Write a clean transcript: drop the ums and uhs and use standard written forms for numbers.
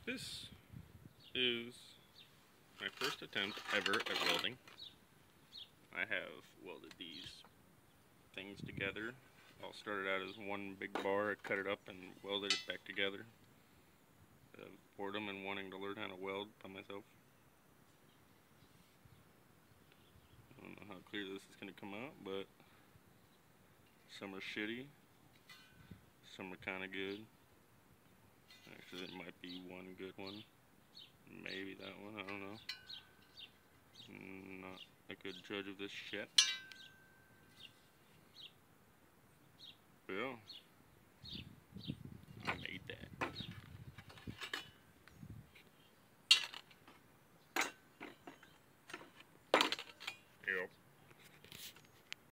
This is my first attempt ever at welding. I have welded these things together. All started out as one big bar. I cut it up and welded it back together. Boredom and wanting to learn how to weld by myself. I don't know how clear this is going to come out, but some are shitty, some are kind of good. Actually, it might be one good one. Maybe that one, I don't know. Not a good judge of this shit. But yeah.